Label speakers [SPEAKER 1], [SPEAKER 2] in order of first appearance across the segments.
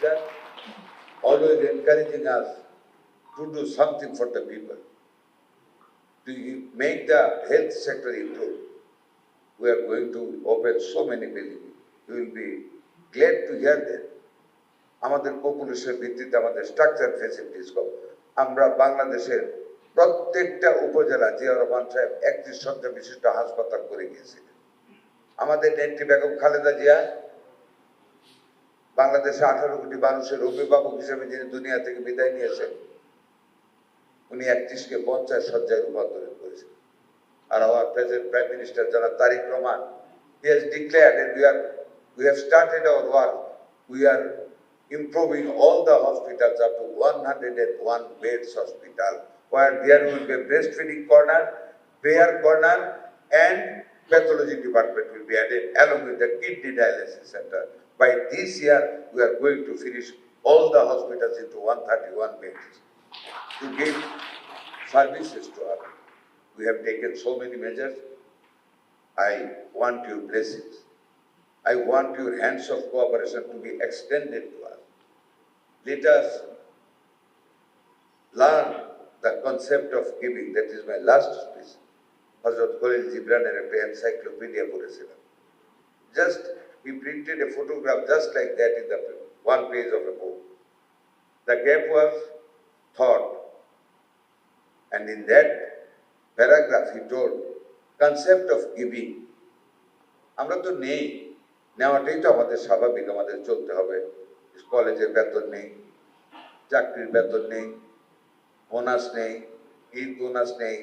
[SPEAKER 1] Minister, always encouraging us to do something for the people, to make the health sector improve. We are going to open so many buildings. You will be glad to hear that. আমাদের population ভিত্তিতে আমাদের structure facilities কম। আমরা বাংলাদেশের প্রত্যেকটা উপজেলা জিয়াউর রহমান সাহেব 31 শয্যা বিশিষ্ট হাসপাতাল করে গিয়েছিলেন। আমাদের নেত্রী বেগম খালেদা জিয়া বাংলাদেশে 18 কোটি মানুষের অভিভাবক হিসেবে যিনি দুনিয়া থেকে বিদায় নিয়েছেন, উনি 31কে 50 শয্যায় রূপান্তরিত করেছেন। আর our present Prime Minister Janaab Tariq Rahman, he has declared and we have started our work. We are improving all the hospitals up to 101 beds hospital, where there will be a breastfeeding corner, prayer corner, and pathology department will be added along with the kidney dialysis center. By this year, we are going to finish all the hospitals into 131 beds to give services to us. We have taken so many measures. I want your blessings. I want your hands of cooperation to be extended to us. Let us learn the concept of giving. That is my last speech. Hazrat Khalil Gibran and a encyclopedia করেছিলাম. Just he printed a photograph just like that in the one page of a book. The gap was thought, and in that paragraph he told concept of giving. আমরা তো নেই, নেওয়াটাই তো আমাদের স্বাভাবিক, আমাদের চলতে হবে। কলেজের বেতন নেই, চাকরির বেতন নেই, বোনাস নেই, ঈদ বোনাস নেই,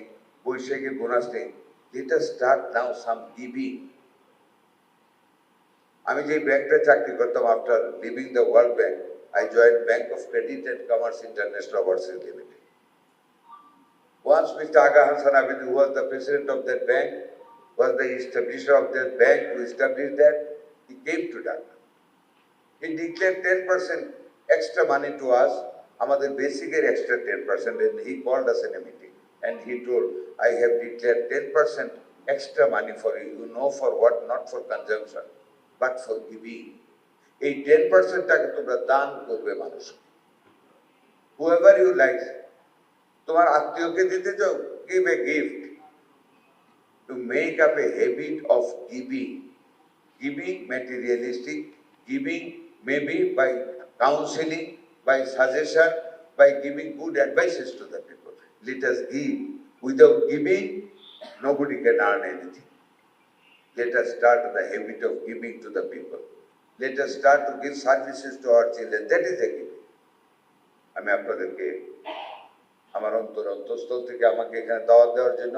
[SPEAKER 1] বৈশাখী বোনাস নেই। Let us start now some giving. আমি যে ব্যাংকটা চাকরি করতাম, after leaving the World Bank, I joined Bank of Credit and Commerce International Overseas Limited. Once Mr. Aga Hassan Abid, who was the president of that bank, was the establisher of that bank, who established that, he came to Dhaka. He declared 10% extra money to us, আমাদের বেসিকের extra 10%, and he called us in a meeting and he told, I have declared 10% extra money for you. You know for what? Not for consumption, but for giving. এই 10% টাকে তোমরা দান করবে মানুষ, whoever you like. তোমার আত্মীয়কে দিতে চাও, give a gift. To make up a habit of giving. Giving materialistic, giving maybe by counseling, by suggestion, by giving good advices to the people. Let us give. Without giving, nobody can earn anything. Let us start the habit of giving to the people. Let us start to give services to our children. That is a giving. আমি আপনাদেরকে আমার অন্তঃস্থল থেকে আমাকে এখানে দাওয়াত দেওয়ার জন্য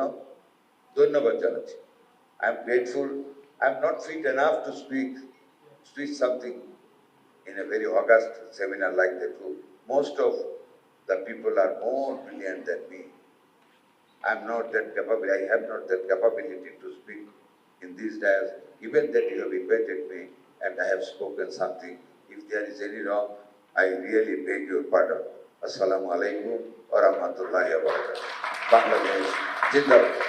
[SPEAKER 1] ধন্যবাদ জানাচ্ছি। I am grateful. I am not fit enough to speak something in a very august seminar like that. Most of the people are more brilliant than me. I am not that capable. I have not that capability to speak in these days. Even that you have invited me and I have spoken something. If there is any wrong, I really beg your pardon. Assalamu alaikum wa rahmatullahi wa barakatuh. Bangladesh, Zindabad.